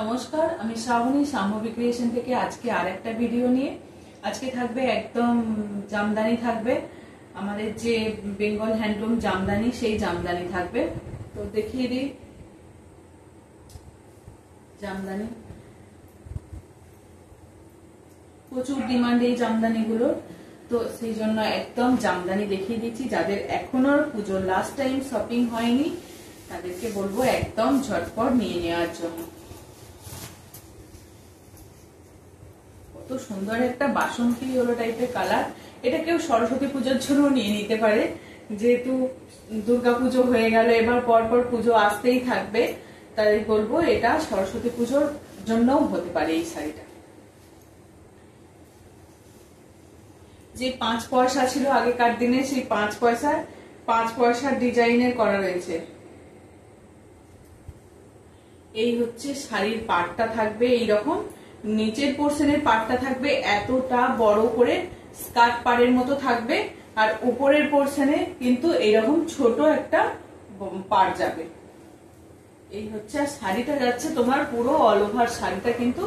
নমস্কার, আমি শ্রাবণী সাম্যবী ক্রিয়েশন থেকে আজকে আরেকটা ভিডিও নিয়ে। আজকে থাকবে একদম জামদানি থাকবে, আমাদের যে বেঙ্গল হ্যান্ডলুম জামদানি সেই জামদানি থাকবে। তো দেখিয়ে দিই জামদানি, প্রচুর ডিমান্ড এই জামদানিগুলো, তো সেই জন্য একদম জামদানি দেখিয়ে দিচ্ছি। যাদের এখনো পুজোর লাস্ট টাইম শপিং হয়নি তাদেরকে বলবো একদম ঝটপট নিয়ে নেওয়ার জন্য। কত সুন্দর একটা বাসন্তী হলো টাইপের কালার। এটা কেউ সরস্বতী পুজোর জন্য নিয়ে নিতে পারে, যেহেতু দুর্গাপুজো হয়ে গেল, এবার পরপর পুজো আসতেই থাকবে, তাই বলবো এটা সরস্বতী পুজোর জন্যও হতে পারে। এই শাড়িটা যে 5 পয়সা ছিল আগেকার দিনে, সেই 5 পয়সার ডিজাইনের করা রয়েছে। এই হচ্ছে শাড়ির পাড়টা থাকবে এইরকম, নিচের পোর্শনের পাড়টা থাকবে এতটা বড় করে স্কার্ট পাড়ের মতো থাকবে, আর উপরের পোর্শনে কিন্তু এইরকম ছোট একটা পাড় যাবে। এই হচ্ছে, আর শাড়িটা যাচ্ছে তোমার পুরো অল ওভার শাড়িটা কিন্তু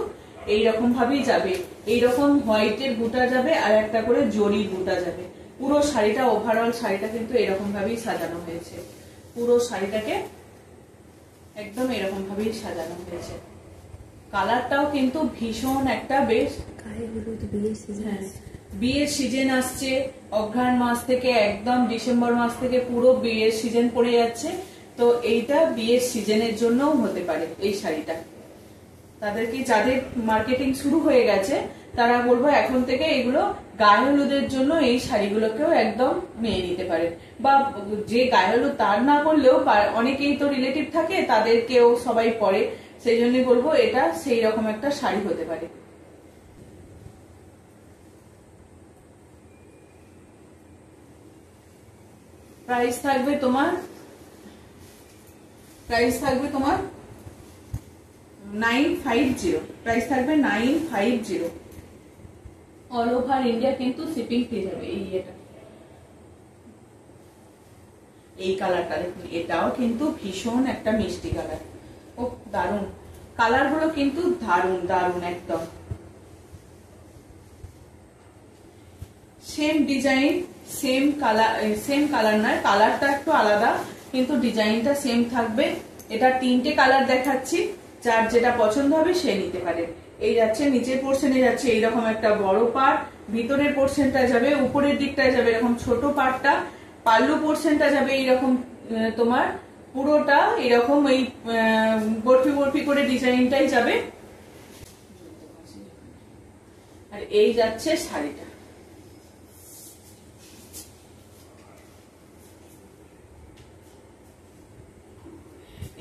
এইরকম ভাবেই যাবে। এইরকম হোয়াইটের বুটা যাবে আর একটা করে জরির বুটা যাবে। পুরো শাড়িটা, ওভারঅল শাড়িটা কিন্তু এরকম ভাবেই সাজানো হয়েছে। পুরো শাড়িটাকে একদম এরকম ভাবেই সাজানো হয়েছে। কালারটাও কিন্তু ভীষণ একটা বেশ বিয়ের সিজন আসছে, অঘ্রাণ মাস থেকে একদম ডিসেম্বর মাস থেকে পুরো বিয়ের সিজন পড়ে যাচ্ছে, তো এইটা বিয়ের সিজনের জন্যও হতে পারে এই শাড়িটা। তাদেরকে যাদের মার্কেটিং শুরু হয়ে গেছে তারা বলবো এখন থেকে এগুলো গায়ে হলুদের জন্য এই শাড়িগুলোকেও একদম নিয়ে নিতে পারে, বা যে গায়ে হলুদ তার না করলেও অনেকেই তো রিলেটিভ থাকে, তাদেরকেও সবাই পরে, সেই জন্যই বলবো এটা সেই রকম একটা শাড়ি হতে পারে। প্রাইস থাকবে তোমার 950, প্রাইস থাকবে 950। অল ওভার ইন্ডিয়া কিন্তু শিপিং ফ্রি যাবে। এই কালারটা দেখুন, এটাও কিন্তু ভীষণ একটা মিষ্টি কালার। ও দারুন, কালার গুলো কিন্তু দারুন দারুন একদম। সেম ডিজাইন, সেম কালার নয়, কালারটা একটু আলাদা কিন্তু ডিজাইনটা সেম থাকবে। এটা 3টে কালার দেখাচ্ছি, যার যেটা পছন্দ হবে সে নিতে পারে। এই যাচ্ছে নিচের পোর্শনে যাচ্ছে এইরকম একটা বড় পাড়, ভিতরের পোর্শনটা যাবে, উপরের দিকটায় যাবে এরকম ছোট পাড়টা, পাল্লু পোর্শনটা যাবে এইরকম তোমার পুরোটা এরকম এই বরফি বরফি করে ডিজাইনটাই যাবে। আর এই যাচ্ছে শাড়িটা,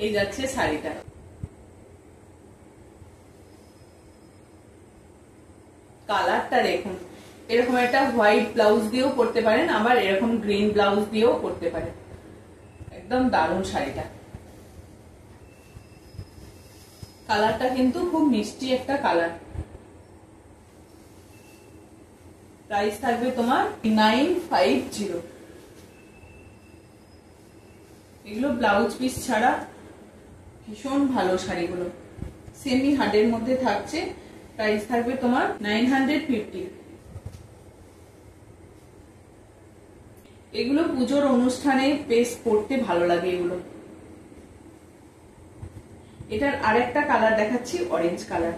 এই যাচ্ছে শাড়িটা। কালারটা দেখুন, এরকম একটা হোয়াইট ব্লাউজ দিয়েও পরতে পারেন, আবার এরকম গ্রিন ব্লাউজ দিয়েও পরতে পারেন। একদম দারুণ শাড়িটা, কালারটা কিন্তু খুব মিষ্টি একটা কালার। প্রাইস থাকবে তোমার 950। এগুলো ব্লাউজ পিস ছাড়া ভীষণ ভালো শাড়িগুলো, সেমি হার্ডের মধ্যে থাকছে। প্রাইস থাকবে তোমার 950। এগুলো পুজোর অনুষ্ঠানে বেশ পরতে ভালো লাগে এগুলো। এটার আরেকটা কালার দেখাচ্ছি, অরেঞ্জ কালার।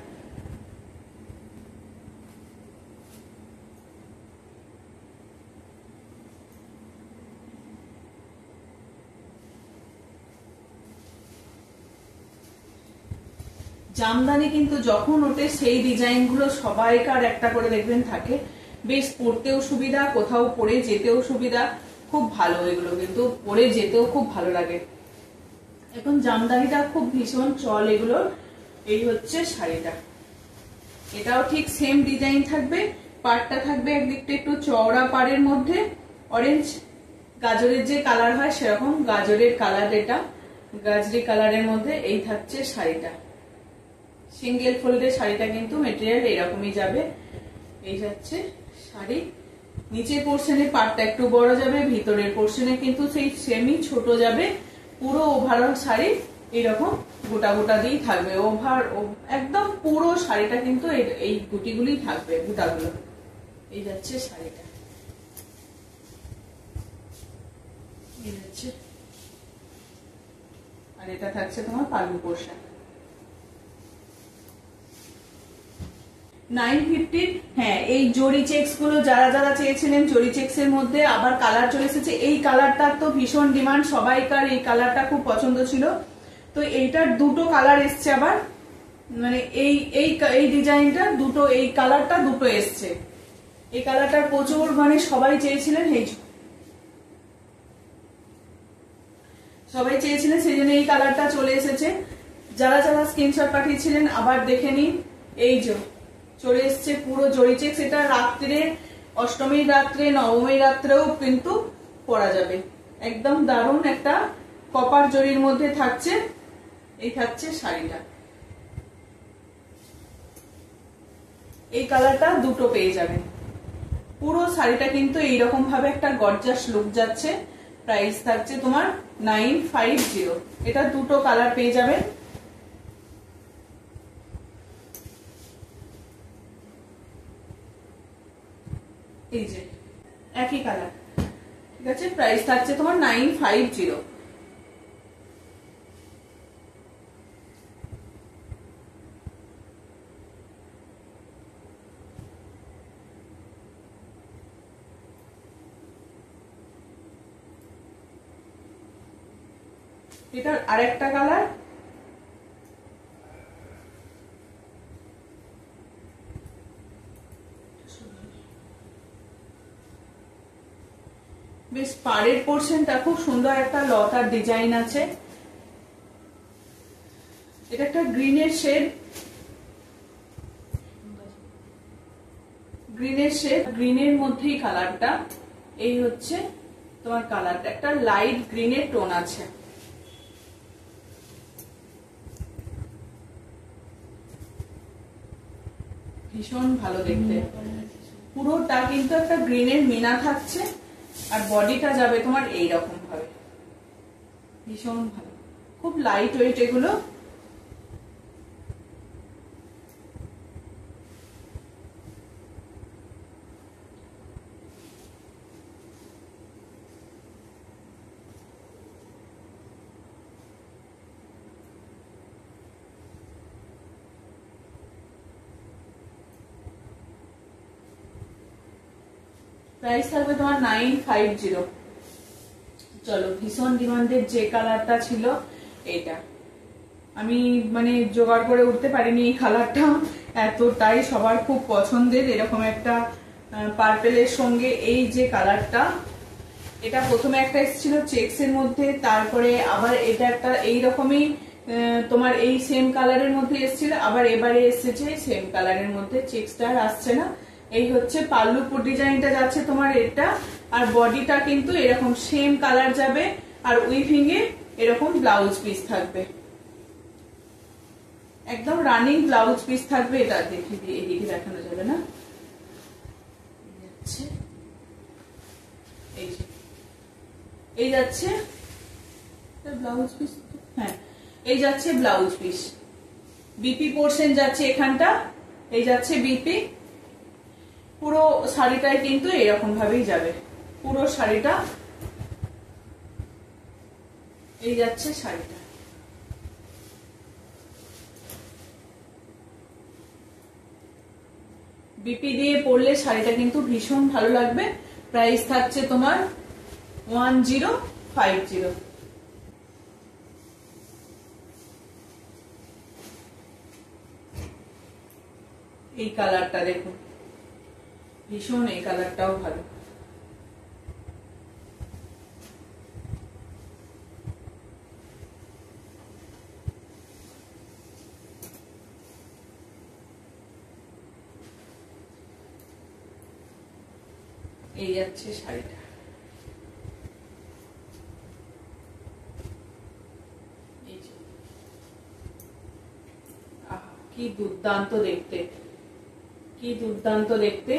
জামদানি কিন্তু যখন ওঠে সেই ডিজাইন গুলো সবাইকার একটা করে দেখবেন থাকে, বেশ পরতেও সুবিধা, কোথাও পরে যেতেও সুবিধা, খুব ভালো। এগুলো কিন্তু পরে যেতেও খুব ভালো লাগে। এখন জামদানিটা খুব ভীষণ চল এগুলোর। এই হচ্ছে শাড়িটা, এটাও ঠিক সেম ডিজাইন থাকবে, পাড়টা থাকবে একদিকটা একটু চওড়া পাড়ের মধ্যে, অরেঞ্জ গাজরের যে কালার হয় সেরকম গাজরের কালার, এটা গাজরি কালারের মধ্যে। এই থাকছে শাড়িটা, সিঙ্গেল ফোল্ডের শাড়িটা কিন্তু মেটেরিয়াল এরকমই যাবে। এই যাচ্ছে শাড়ি, নিচের পোর্শনের পাড়টা একটু বড় যাবে, ভিতরের পোর্শনে কিন্তু সেই সেমি ছোট যাবে। পুরো ওভারঅল শাড়ি এইরকম গোটা গোটা দিয়েই থাকবে, ওভার একদম পুরো শাড়িটা কিন্তু এই গুটিগুলোই থাকবে, বুটাগুলো। এই যাচ্ছে শাড়িটা, এই যাচ্ছে, আর এটা থাকছে তোমার পাল্লু পোর্শন। 950। হ্যাঁ, এই জরি চেক্স গুলো যারা যারা চেয়েছিলেন, জরি চেক্স এর মধ্যে আবার কালার চলে এসেছে। এই কালারটার তো ভীষণ ডিমান্ড, সবাইকার এই কালারটা খুব পছন্দ ছিল। তো এইটার দুটো কালার এসছে আবার, মানে এই এই এই ডিজাইনটা দুটো, এই কালারটা দুটো এসছে। এই কালারটার প্রচুর মানে সবাই চেয়েছিলেন, সবাই চেয়েছিলেন, সেই জন্য এই কালারটা চলে এসেছে। যারা যারা স্ক্রিনশট পাঠিয়েছিলেন আবার দেখে নিন। এই যে চলে এসছে পুরো জরি চেক্স। এটা রাত্রে, অষ্টমীর রাত্রে, নবমীর রাত্রেও কিন্তু পরা যাবে। একদম দারুণ একটা কপার জরির মধ্যে থাকছে। এই থাকছে শাড়িটা, এই কালারটা দুটো পেয়ে যাবেন। পুরো শাড়িটা কিন্তু এইরকম ভাবে একটা গর্জাস লুক যাচ্ছে। প্রাইস থাকছে তোমার 950। এটা দুটো কালার পেয়ে যাবেন। এই যে একই কালার, ঠিক আছে। প্রাইস থাকছে তোমার 950। এটার আরেকটা কালার, বেশ পাড়ের পোর্শনটা খুব সুন্দর একটা লতার ডিজাইন আছে। এটা একটা গ্রিনের শেড, গ্রিনের মধ্যেই কালারটা। এই হচ্ছে তোমার কালারটা, একটা লাইট গ্রিনের টোন আছে। ভীষণ ভালো দেখতে, পুরোটা কিন্তু একটা গ্রিনের মিনা থাকছে, আর বডিটা যাবে তোমার এইরকম ভাবে। ভীষণ ভালো, খুব লাইট ওয়েট এগুলো। প্রাইস থাকবে তোমার 950। চলো, ভীষণ ডিমান্ডেড যে কালারটা ছিল এটা, আমি মানে জোগাড় করে উঠতে পারিনি এই কালারটা, এতটাই সবার খুব পছন্দের। এরকম একটা পার্পেলের সঙ্গে এই যে কালারটা, এটা প্রথমে একটা এসেছিল চেক্স এর মধ্যে, তারপরে আবার এটা একটা এইরকমই তোমার এই সেম কালারের মধ্যে এসেছিল, আবার এবারে এসেছে সেম কালারের মধ্যে, চেক্সটা আর আসছে না। এই হচ্ছে পাল্লুপুর ডিজাইনটা যাচ্ছে তোমার এটা, আর বডিটা কিন্তু এরকম সেম কালার যাবে, আর উইভিং এ এরকম ব্লাউজ পিস থাকবে, একদম রানিং ব্লাউজ পিস থাকবে। এটা দেখি এদিকে দেখানো যাবে না, এই যাচ্ছে ব্লাউজ পিস। হ্যাঁ, এই যাচ্ছে ব্লাউজ পিস, বিপি পোর্শন যাচ্ছে এখানটা, এই যাচ্ছে বিপি। পুরো শাড়িটায় কিন্তু এরকম ভাবেই যাবে, পুরো শাড়িটা এই যাচ্ছে শাড়িটা। বিপি দিয়ে পরলে শাড়িটা কিন্তু ভীষণ ভালো লাগবে। প্রাইস থাকছে তোমার 1050। এই কালারটা দেখুন, ভীষণ, এই কালারটাও ভালো। এই যাচ্ছে শাড়িটা, কি দুর্দান্ত দেখতে, কি দুর্দান্ত দেখতে।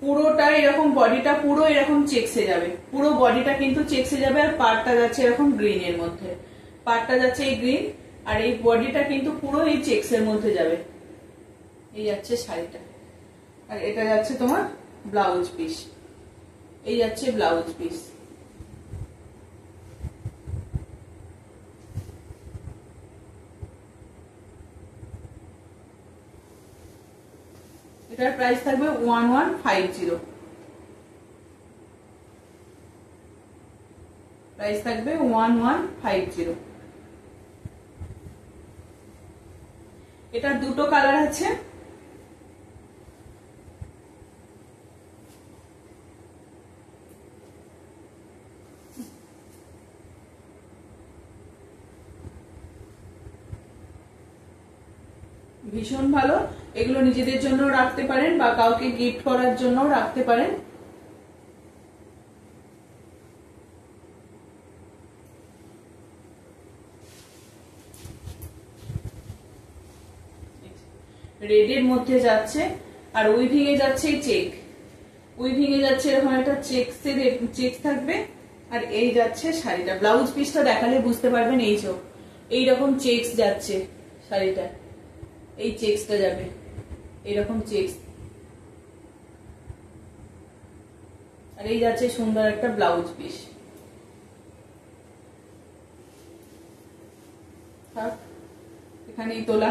পুরোটা এরকম, বডিটা পুরো এরকম চেক্সে যাবে, পুরো বডিটা কিন্তু চেক্সে যাবে, আর পাড়টা যাচ্ছে এরকম গ্রিন এর মধ্যে, পাড়টা যাচ্ছে এই গ্রিন, আর এই বডিটা কিন্তু পুরো এই চেক্স এর মধ্যে যাবে। এই যাচ্ছে শাড়িটা, আর এটা যাচ্ছে তোমার ব্লাউজ পিস। এই যাচ্ছে ব্লাউজ পিস। এটার প্রাইস থাকবে 1150। প্রাইস থাকবে 1150। এটার দুটো কালার আছে। ভীষণ ভালো, এগুলো নিজেদের জন্য রাখতে পারেন বা কাউকে গিফট করার জন্য রাখতে পারেন। রেডের মধ্যে যাচ্ছে, আর উইভিং এ যাচ্ছে চেক, উইভিং এ যাচ্ছে এরকম একটা চেক থাকবে। আর এই যাচ্ছে শাড়িটা, ব্লাউজ পিসটা দেখালে বুঝতে পারবেন। এই যে এইরকম চেকস যাচ্ছে শাড়িটা, এই চেকসটা যাবে, এইরকম চেকস। আর এই যাচ্ছে সুন্দর একটা ব্লাউজ পিস। এখানেই তোলা।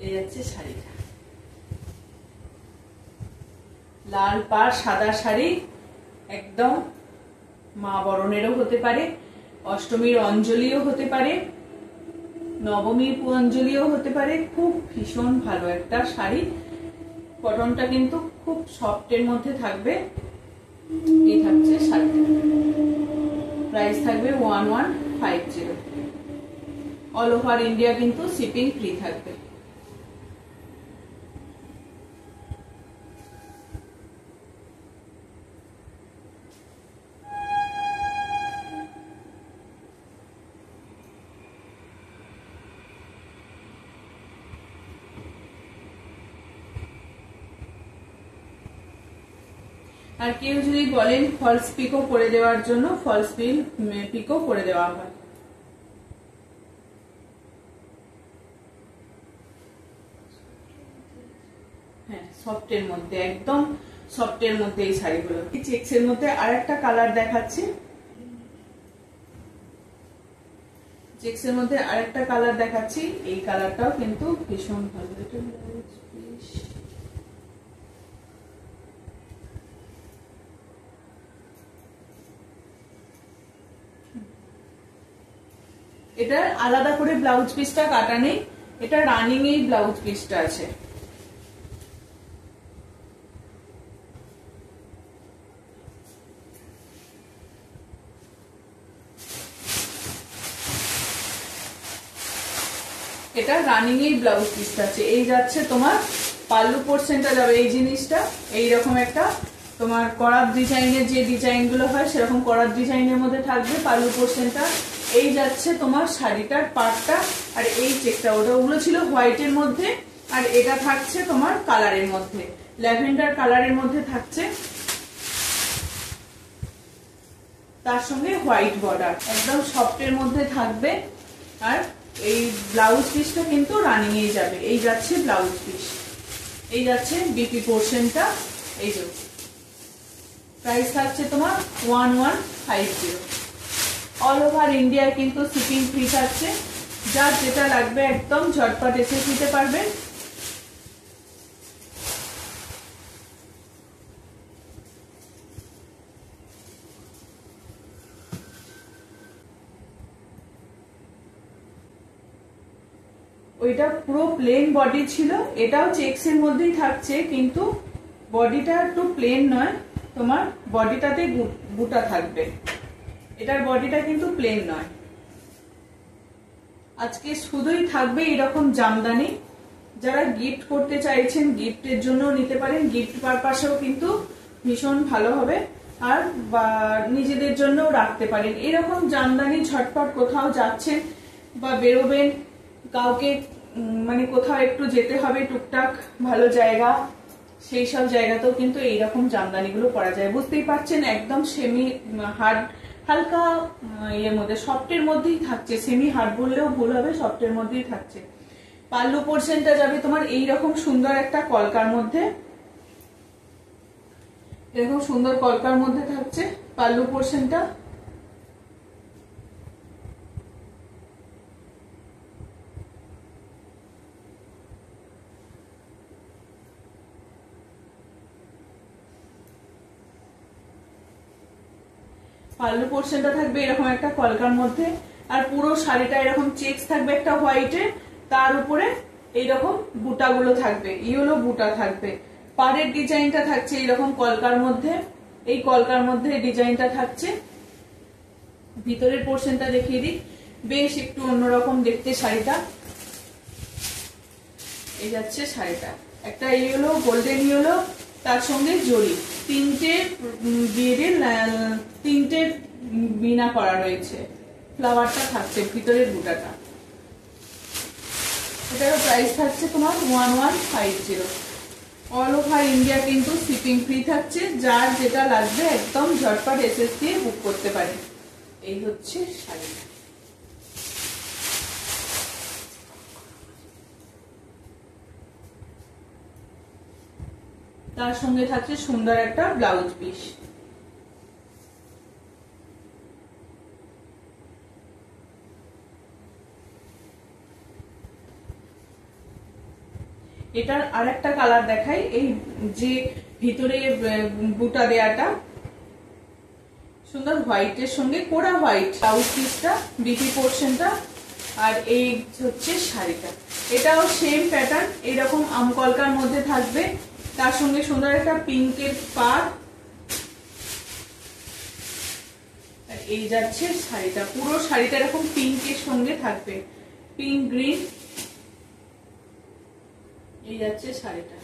এই যাচ্ছে শাড়িটা, লাল পাড় সাদা শাড়ি, একদম মা বরণেরও হতে পারে, অষ্টমীর অঞ্জলিও হতে পারে, নবমীর অঞ্জলিও হতে পারে। খুব ভীষণ ভালো একটা শাড়ি। কটনটা কিন্তু খুব সফটের মধ্যে থাকবে। এই থাকছে শাড়িটা, প্রাইস থাকবে 1150। অল ওভার ইন্ডিয়া কিন্তু শিপিং ফ্রি থাকবে। আর কেউ যদি বলেন ফলস পিকও করে দেওয়ার জন্য, ফলস পিকও করে দেওয়া হয়। হ্যাঁ, সফটের মধ্যে, একদম সফটের মধ্যে এই শাড়িগুলো। চেক্স এর মধ্যে আরেকটা কালার দেখাচ্ছি, চেক্স এর মধ্যে আরেকটা কালার দেখাচ্ছি। এই কালারটাও কিন্তু ভীষণ ভালো। এটা আলাদা করে ব্লাউজ পিসটা কাটা নেই, এটা রানিং এই ব্লাউজ পিসটা আছে। এটা রানিং এই ব্লাউজ পিসটা আছে। এই যাচ্ছে তোমার পাল্লু পোর্শনটা যাবে এই জিনিসটা, এইরকম একটা তোমার করাত ডিজাইনের যে ডিজাইন গুলো হয় সেরকম করাত ডিজাইনের মধ্যে থাকবে পাল্লু পোর্শনটা। এই যাচ্ছে তোমার শাড়িটার পাটটা, আর এই চেকটা, ওগুলো ছিল হোয়াইটের মধ্যে, আর এটা থাকছে তোমার কালারের মধ্যে, ল্যাভেন্ডার কালারের মধ্যে থাকছে, তার সঙ্গে হোয়াইট বর্ডার, একদম সফটের মধ্যে থাকবে। আর এই ব্লাউজ পিসটা কিন্তু রানিং এ যাবে। এই যাচ্ছে ব্লাউজ পিস, এই যাচ্ছে বিপি পোর্শনটা। এই যে প্রাইস থাকছে তোমার 1150। অল ওভার ইন্ডিয়ায় কিন্তু শিপিং ফ্রি থাকছে। যার যেটা লাগবে একদম ঝটপট এসে নিতে পারবেন। ওইটা পুরো প্লেন বডি ছিল, এটাও চেক্স এর মধ্যেই থাকছে, কিন্তু বডিটা একটু প্লেন নয়, তোমার বডিটাতে বুটা থাকবে। এটার বডিটা কিন্তু প্লেন নয়। আজকে শুধুই থাকবে এরকম জামদানি। যারা গিফট করতে চাইছেন গিফটের জন্য নিতে পারেন, গিফট পারপাসেও কিন্তু ভীষণ ভালো হবে, আর বা নিজেদের জন্যও রাখতে পারেন। এরকম জামদানি ঝটপট কোথাও যাচ্ছেন বা বেরোবেন, কাউকে মানে কোথাও একটু যেতে হবে টুকটাক ভালো জায়গা, সেই সব জায়গাতেও কিন্তু এইরকম জামদানিগুলো পরা যায়। বুঝতেই পারছেন একদম সেমি হার্ড হালকা এর মধ্যে সফটের মধ্যেই থাকছে, সেমি হার্ড বললেও ভুল হবে, সফটের মধ্যেই থাকছে। পাল্লু পোর্শনটা যাবে তোমার এইরকম সুন্দর একটা কলকার মধ্যে, এরকম সুন্দর কলকার মধ্যে থাকছে পাল্লু পোর্শনটা। পাল্লু পোর্শনটা থাকবে এরকম একটা কলকার মধ্যে, আর পুরো শাড়িটা এরকম চেকস থাকবে একটা হোয়াইটে, তার উপরে এইরকম বুটাগুলো থাকবে, ইয়েলো বুটা থাকবে। পাড়ের ডিজাইনটা থাকছে এইরকম কলকার মধ্যে, এই কলকার মধ্যে ডিজাইনটা থাকছে। ভিতরের পোর্শনটা দেখিয়ে দিই, বেশ একটু অন্যরকম দেখতে শাড়িটা। এই যাচ্ছে শাড়িটা, একটা ইয়েলো, গোল্ডেন ইয়েলো, তার সঙ্গে জরি, তিনটে তিনটে বিনা করা রয়েছে, ফ্লাওয়ারটা থাকছে ভিতরের বুটাটা। এটারও প্রাইস থাকছে তোমার 1150। অল ওভার ইন্ডিয়া কিন্তু শিপিং ফ্রি থাকছে, যার যেটা লাগবে একদম ঝটপট এসএস দিয়ে বুক করতে পারে। এই হচ্ছে শাড়িটা। তার সঙ্গে থাকছে সুন্দর একটা ব্লাউজ পিস। এটার আর একটা কালার দেখাই, এই যে ভিতরে বুটা দেয়াটা সুন্দর হোয়াইটের সঙ্গে কোরা হোয়াইট ব্লাউজ পিসটা, বিপি পোর্শনটা, আর এই হচ্ছে শাড়িটা। এটাও সেম প্যাটার্ন, এরকম আমকলকার মধ্যে থাকবে, তার সঙ্গে সুন্দর একটা পিঙ্কের পাড়। এই যাচ্ছে শাড়িটা, পুরো শাড়িটা এরকম পিঙ্কের সঙ্গে থাকবে, পিঙ্ক গ্রিন। এই যাচ্ছে শাড়িটা।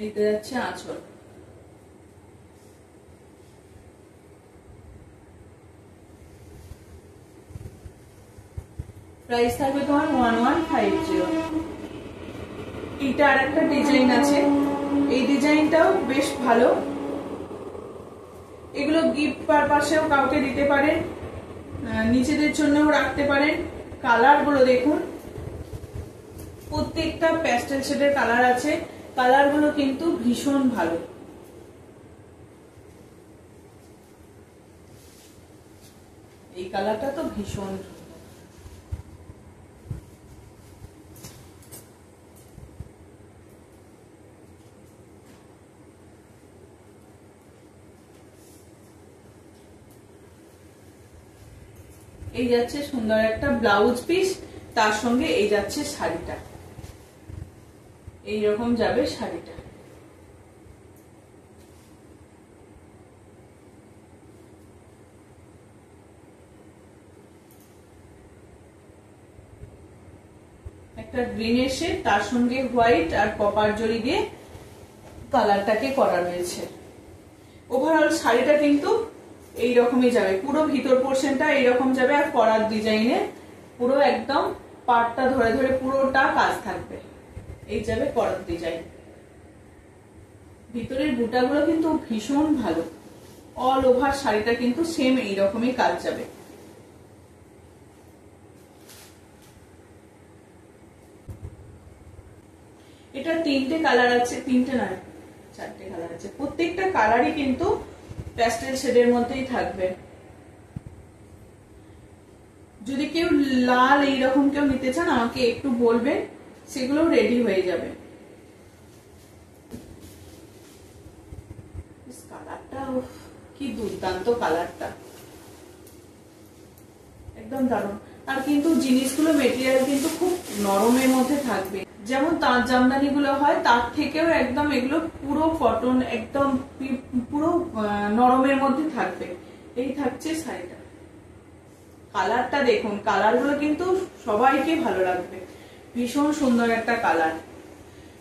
এইটা যাচ্ছে আঁচল। প্রাইস থাকবে তোমার 1150। এটা আর একটা ডিজাইন আছে, এই ডিজাইনটাও বেশ ভালো। এগুলো গিফট পারপাসেও কাউকে দিতে পারেন, নিজেদের জন্যও রাখতে পারেন। কালার গুলো দেখুন, প্রত্যেকটা প্যাস্টেল শেডের কালার আছে, কালার গুলো কিন্তু ভীষণ ভালো। এই কালারটা তো ভীষণ, এই যাচ্ছে সুন্দর একটা ব্লাউজ পিস, তার সঙ্গে এই যাচ্ছে শাড়িটা, এইরকম যাবে শাড়িটা। একটা গ্রিন এসে তার সঙ্গে হোয়াইট আর কপার জরি দিয়ে কালারটাকে করা রয়েছে। ওভারঅল শাড়িটা কিন্তু এইরকমই যাবে, পুরো ভিতর পোর্শনটা এইরকম যাবে, আর করার ডিজাইনে পুরো একদম পাটটা ধরে ধরে পুরোটা কাজ থাকবে। এই যাবে করার ডিজাইন। ভিতরের বুটাগুলো কিন্তু ভীষণ ভালো, অল ওভার শাড়িটা কিন্তু সেম এইরকমই কাজ যাবে। এটা তিনটে কালার আছে, তিনটে না চারটে কালার আছে, প্রত্যেকটা কালারই কিন্তু প্যাস্টেল শেডের মধ্যেই থাকবে। যদি কেউ লাল এইরকম কেউ নিতে চান আমাকে একটু বলবেন, সেগুলো রেডি হয়ে যাবে। কালারটা কি দুর্দান্ত, কালারটা একদম দারুণ। আর কিন্তু জিনিসগুলো মেটেরিয়াল কিন্তু খুব নরমের মধ্যে থাকবে, যেমন তাঁত জামদানি গুলো হয় তার থেকেও একদম এগুলো পুরো কটন, একদম পুরো নরমের মধ্যে থাকবে। এই থাকছে শাড়িটা। কালারটা দেখুন, কালার গুলো কিন্তু সবাইকে ভালো লাগবে, ভীষণ সুন্দর একটা কালার,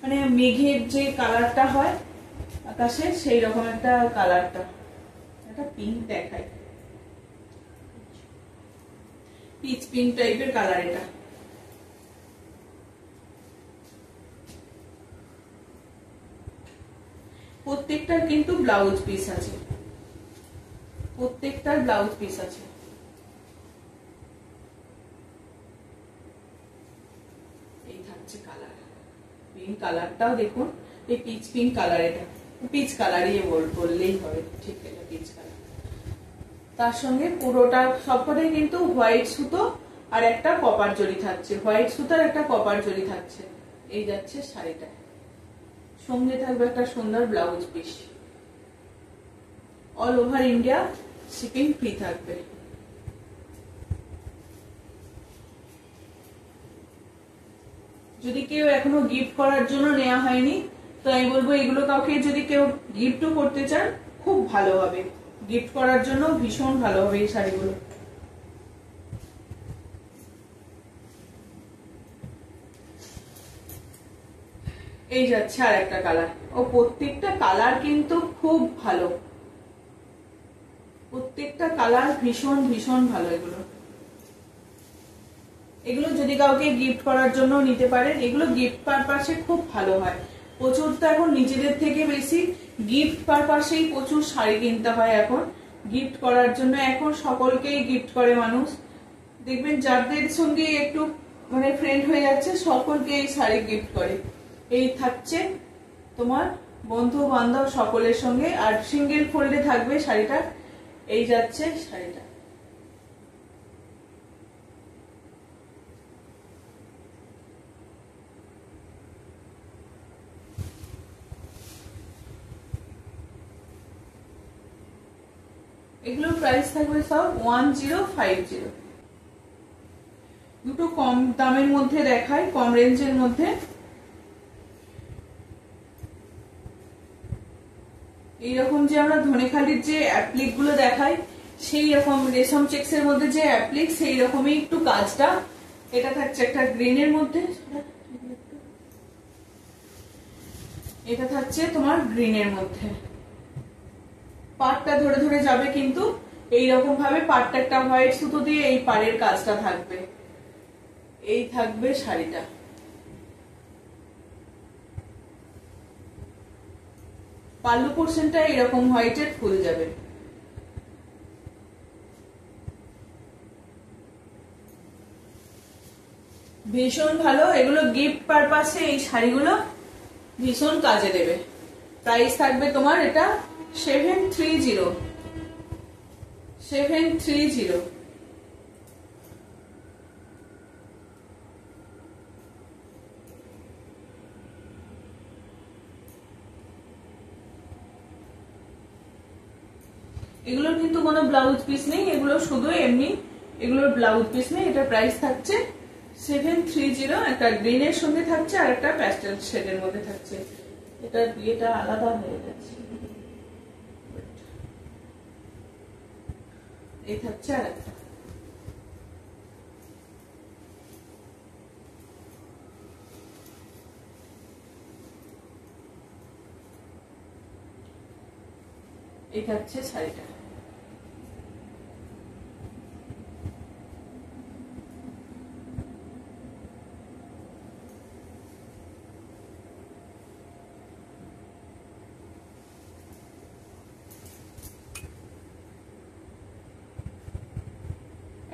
মানে মেঘের যে কালারটা হয় আকাশে সেই রকম একটা কালারটা। একটা পিঙ্ক দেখায়, পিচ পিঙ্ক টাইপের কালার এটা। প্রত্যেকটার কিন্তু ব্লাউজ পিস আছে, প্রত্যেকটার ব্লাউজ পিস আছে। এই থাকছে কালার, পিঙ্ক কালারটাও দেখুন, এই পিচ পিঙ্ক কালার, এটা পিচ কালারই বললেই হবে, ঠিক আছে পিচ কালার। তার সঙ্গে পুরোটা সবকটাই কিন্তু হোয়াইট সুতো আর একটা কপার জরি থাকছে, হোয়াইট সুতার একটা কপার জরি থাকছে। এই যাচ্ছে শাড়িটা, সঙ্গে থাকবে একটা সুন্দর blouse piece. All over India shipping free থাকবে। যদি কেউ এখনো গিফট করার জন্য নেওয়া হয়নি, তো আমি বলবো এগুলো কাউকে যদি কেউ গিফটও করতে চান খুব ভালো হবে, গিফট করার জন্য ভীষণ ভালো হবে এই শাড়িগুলো। এই যাচ্ছে আর একটা কালার, ও প্রত্যেকটা কালার কিন্তু খুব ভালো, প্রত্যেকটা কালার ভীষণ ভীষণ ভালো। এগুলো যদি কাউকে গিফট করার জন্য নিতে পারেন, এগুলো গিফট পারপাসে খুব ভালো হয়। প্রচুর তো এখন নিজেদের থেকে বেশি গিফট পারপাসেই প্রচুর শাড়ি কিনতে হয় এখন, গিফট করার জন্য এখন সকলকেই গিফট করে মানুষ। দেখবেন যাদের সঙ্গে একটু মানে ফ্রেন্ড হয়ে যাচ্ছে সকলকে এই শাড়ি গিফট করে। এই থাকছে তোমার বন্ধু বান্ধব সকলের সঙ্গে, আর সিঙ্গেল ফোল্ডে থাকবে শাড়িটা। এই যাচ্ছে শাড়িটা, এগুলোর প্রাইস থাকবে সব 1050। দুটো কম দামের মধ্যে দেখায়, কম রেঞ্জের মধ্যে। এইরকম যে আমরা ধনেখালির যে অ্যাপ্লিক গুলো দেখাই, সেই রকম রেশম চেক্স এর মধ্যে যে অ্যাপ্লিক, সেই রকমই একটু কাজটা। এটা থাকছে একটা গ্রিনের মধ্যে, এটা থাকছে তোমার গ্রিনের মধ্যে। পাড়টা ধরে ধরে যাবে, কিন্তু এইরকম ভাবে পাড়টা একটা হোয়াইট সুতো দিয়ে এই পাড়ের কাজটা থাকবে। এই থাকবে শাড়িটা। পাল্লু পোর্শনটা এরকম হোয়াইটের ফুল যাবে। ভীষণ ভালো, এগুলো গিফট পারপাসে এই শাড়িগুলো ভীষণ কাজে দেবে। প্রাইস থাকবে তোমার এটা 730। এগুলোর কিন্তু কোনো ব্লাউজ পিস নেই, এগুলো শুধু এমনি, এগুলোর ব্লাউজ পিস নেই। এটা প্রাইস থাকছে 730। একটা গ্রিনের সঙ্গে থাকছে আর একটা প্যাস্টেল শেডের মধ্যে থাকছে। এটা বিয়েটা আলাদা হয়ে যাচ্ছে। এই থাকছে আর একটা। এই থাকছে শাড়িটা।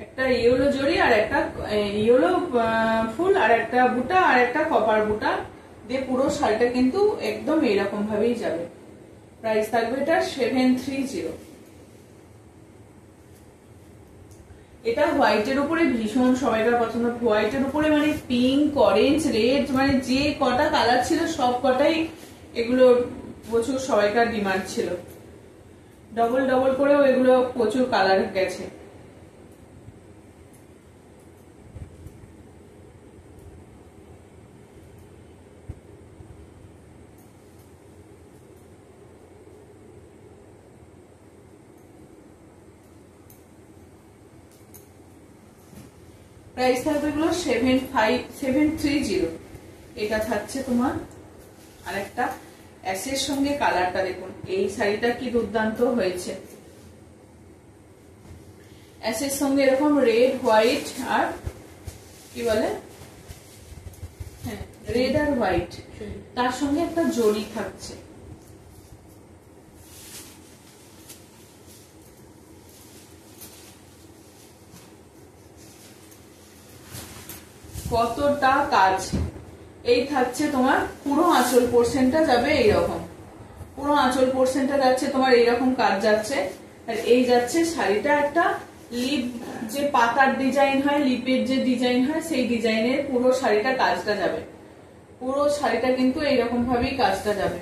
একটা ইয়েলো জড়ি আর একটা ইয়েলো ফুল আর একটা বুটা আর একটা কপার বুটা দিয়ে পুরো শাড়িটা কিন্তু একদম এইরকম ভাবেই যাবে। প্রাইস থাকবে এটা 730। এটা হোয়াইটের উপরে ভীষণ সবাইকার পছন্দ। হোয়াইটের উপরে মানে পিঙ্ক, অরেঞ্জ, রেড, মানে যে কটা কালার ছিল সব কটাই এগুলো প্রচুর সবাইকার ডিমান্ড ছিল। ডবল ডবল করেও এগুলো প্রচুর কালার গেছে। প্রাইস থাকবে এগুলো 730। এটা থাকছে তোমার আর একটা অ্যাশের সঙ্গে কালারটা দেখুন, এই শাড়িটা কি দুর্দান্ত হয়েছে। অ্যাশের সঙ্গে এরকম রেড, হোয়াইট আর কি বলে, হ্যাঁ রেড আর হোয়াইট, তার সঙ্গে একটা জড়ি থাকছে। কতটা কাজ। এই থাকছে তোমার পুরো আঁচল পোর্শনটা যাবে এইরকম, পুরো আঁচল পোর্শনটা যাচ্ছে তোমার এইরকম কাজ যাচ্ছে। আর এই যাচ্ছে শাড়িটা একটা লিপ, যে পাতার ডিজাইন হয়, লিপের যে ডিজাইন হয়, সেই ডিজাইনের পুরো শাড়িটা কাজটা যাবে। পুরো শাড়িটা কিন্তু এইরকম ভাবেই কাজটা যাবে।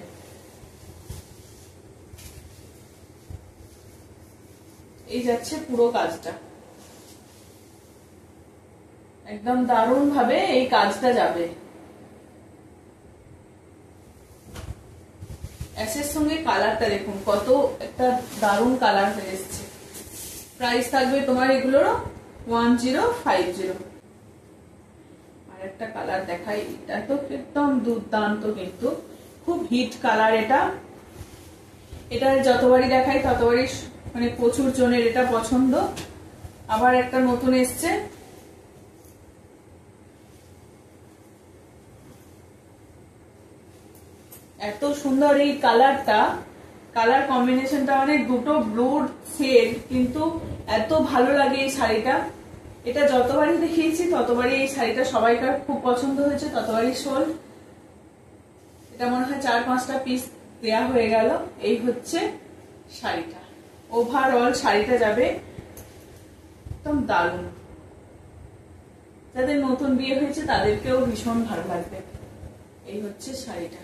এই যাচ্ছে পুরো কাজটা, একদম দারুণ ভাবে এই কাজটা যাবে। অ্যাশের সঙ্গে কালারটা দেখুন কত একটা দারুণ কালার হয়ে এসছে। প্রাইস থাকবে তোমার এগুলোরও 1050। আর একটা কালার দেখাই, এটা তো একদম দুর্দান্ত, কিন্তু খুব হিট কালার এটা। এটা যতবারই দেখাই ততবারই মানে প্রচুর জনের এটা পছন্দ। আবার একটা নতুন এসছে, এত সুন্দর এই কালারটা, কালার কম্বিনেশনটা মানে দুটো ব্লুর শেড, কিন্তু এত ভালো লাগে এই শাড়িটা। এটা যতবারই দেখিয়েছি ততবারই এই শাড়িটা সবাইকার খুব পছন্দ হয়েছে, ততবারই সোল। এটা মনে হয় 4-5টা পিস দেয়া হয়ে গেল। এই হচ্ছে শাড়িটা, ওভারঅল শাড়িটা যাবে একদম দারুণ। যাদের নতুন বিয়ে হয়েছে তাদেরকেও ভীষণ ভালো লাগবে। এই হচ্ছে শাড়িটা।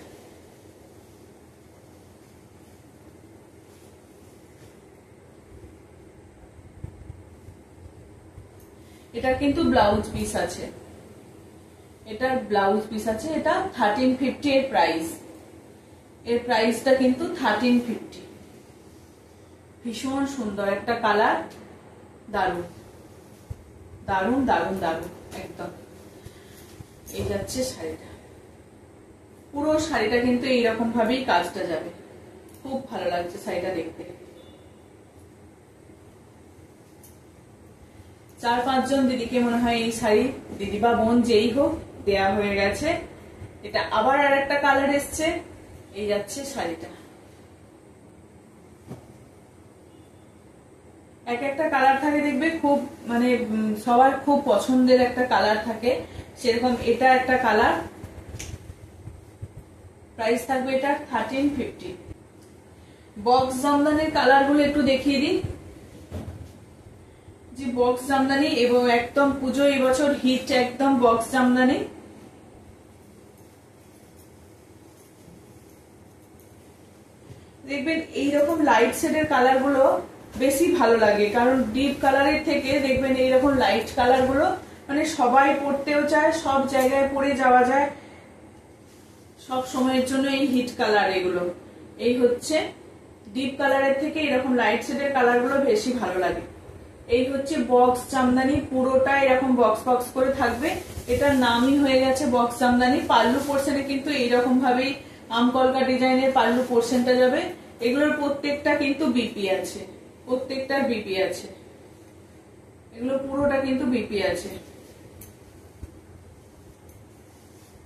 এটা কিন্তু ব্লাউজ পিস আছে, এটার ব্লাউজ পিস আছে। এটা 1350 এর প্রাইস, এর প্রাইসটা কিন্তু 1350। ভীষণ সুন্দর একটা কালার, দারুণ দারুণ দারুণ দারুণ একদম। এই যাচ্ছে শাড়িটা, পুরো শাড়িটা কিন্তু এইরকম ভাবেই কাজটা যাবে। খুব ভালো লাগছে শাড়িটা দেখতে। 4-5 জন দিদিকে মনে হয় এই শাড়ি, দিদি বা বোন যেই হোক, দেয়া হয়ে গেছে। এটা আবার আর একটা কালার এসছে। এই যাচ্ছে শাড়িটা, এক একটা কালার থাকে দেখবে খুব মানে সবার খুব পছন্দের একটা কালার থাকে, সেরকম এটা একটা কালার। প্রাইস থাকবে এটা 1350। বক্স জামদানির কালার গুলো একটু দেখিয়ে দিই। যে বক্স জামদানি, এবং একদম পুজো এবছর হিট একদম বক্স জামদানি। দেখবেন এইরকম লাইট শেডের কালার গুলো বেশি ভালো লাগে, কারণ ডিপ কালারের থেকে দেখবেন এইরকম লাইট কালার গুলো মানে সবাই পরতেও চায়, সব জায়গায় পরে যাওয়া যায় সব সময়ের জন্য। এই হিট কালার এগুলো, এই হচ্ছে ডিপ কালারের থেকে এরকম লাইট শেডের কালার গুলো বেশি ভালো লাগে। এই হচ্ছে বক্স জামদানি, পুরোটা এরকম বক্স বক্স করে থাকবে। এটার নামই হয়ে গেছে বক্স জামদানি। পাল্লু পোর্শনে কিন্তু এইরকম ভাবেই আমকলকা ডিজাইনের পাল্লু পোর্শনটা যাবে। এগুলোর প্রত্যেকটা কিন্তু বিপি আছে, প্রত্যেকটার বিপি আছে, এগুলো পুরোটা কিন্তু বিপি আছে।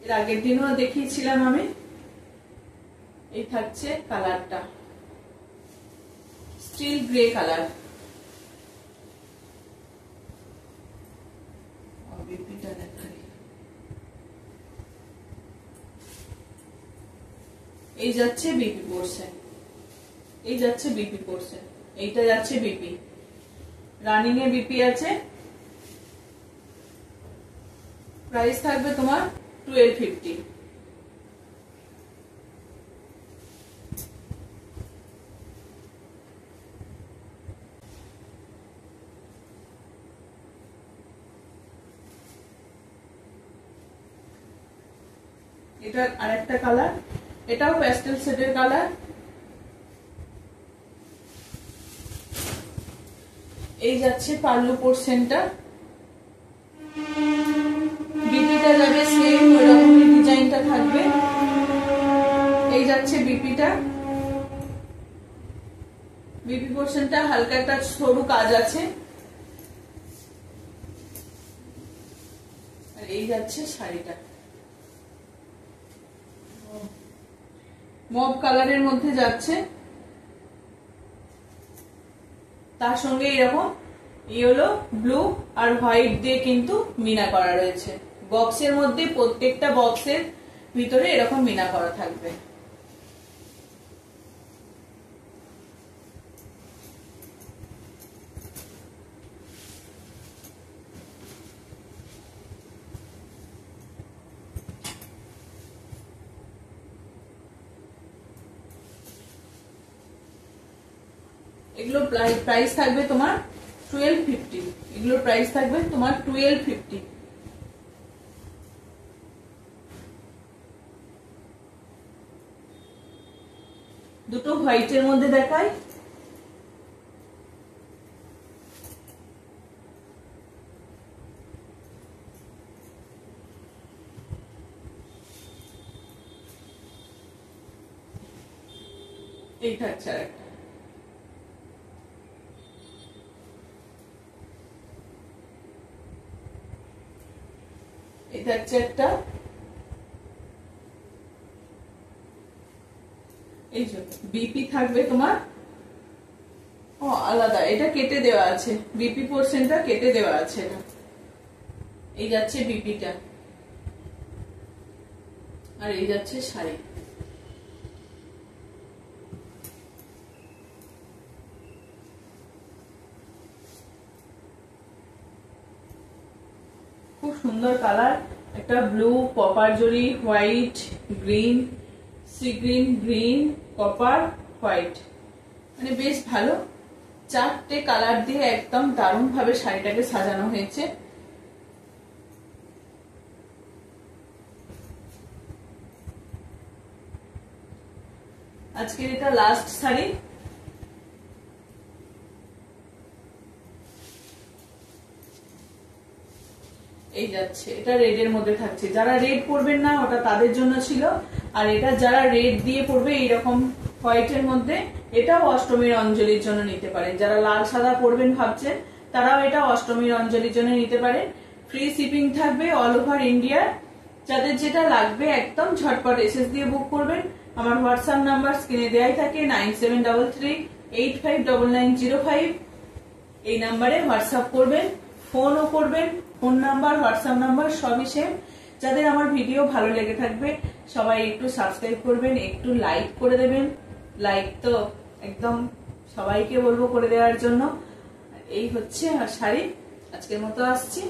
এর আগের দিনও দেখিয়েছিলাম আমি। এই থাকছে কালারটা, স্টিল গ্রে কালার। এই যাচ্ছে বিপি পোর্শন, এই যাচ্ছে বিপি পোর্শন, এইটা যাচ্ছে বিপি, রানিং এ বিপি আছে। প্রাইস থাকবে তোমার 1250। এটা আরেকটা কালার, এটাও প্যাস্টেল শেডের কালার। এই যাচ্ছে পাল্লু পোর্শনটা, বিপিটা যাবে সেম ওরকমই ডিজাইনটা থাকবে। এই যাচ্ছে বিপিটা, বিপি পোর্শনটা হালকা একটা সরু কাজ আছে। আর এই যাচ্ছে শাড়িটা, মব কালারের মধ্যে যাচ্ছে, তার সঙ্গে এরকম ইয়েলো, ব্লু আর হোয়াইট দিয়ে কিন্তু মিনা করা রয়েছে বক্সের মধ্যে প্রত্যেকটা বক্সের ভিতরে এরকম মিনা করা থাকবে। এগুলো প্রাইস থাকবে তোমার 1250। এগুলোর প্রাইস থাকবে তোমার 1250। দুটো হোয়াইটের মধ্যে দেখাই। এই থাকছে আরেকটা। এটা হচ্ছে একটা, এই যে বিপি থাকবে তোমার। ও আলাদা, এটা কেটে দেওয়া আছে, বিপি পোর্শনটা কেটে দেওয়া আছে। এটা এই যাচ্ছে বিপিটা, আর এই যাচ্ছে শাড়ি। খুব সুন্দর কালার, একটা ব্লু, কপার জরি, white, green, sea green, green, copper, white, মানে বেশ ভালো। চারটে কালার দিয়ে একদম দারুণ ভাবে শাড়িটাকে সাজানো হয়েছে। আজকের এটা লাস্ট শাড়ি। এই যাচ্ছে, এটা রেড এর মধ্যে থাকছে। যারা রেড পরবেন না ওটা তাদের জন্য ছিল, আর এটা যারা রেড দিয়ে পরবে এইরকম হোয়াইট এর মধ্যে, এটাও অষ্টমীর অঞ্জলির জন্য নিতে পারেন। যারা লাল সাদা পরবেন ভাবছেন তারাও এটা অষ্টমীর অঞ্জলির জন্য নিতে পারেন। ফ্রি শিপিং থাকবে অল ওভার ইন্ডিয়া। যাদের যেটা লাগবে একদম ঝটপট এসএস দিয়ে বুক করবেন। আমার হোয়াটসঅ্যাপ নাম্বার স্ক্রিনে দেয়াই থাকে 9733859905। এই নাম্বারে হোয়াটসঅ্যাপ করবেন, ফোনও করবেন। ফোন নাম্বার, হোয়াটসঅ্যাপ নাম্বার সবই সেম। যাদের আমার ভিডিও ভালো লেগে থাকবে সবাই একটু সাবস্ক্রাইব করবেন, একটু লাইক করে দেবেন। লাইক তো একদম সবাইকে বলবো করে দেওয়ার জন্য। এই হচ্ছে আর শাড়ি। আজকের মতো আসছি।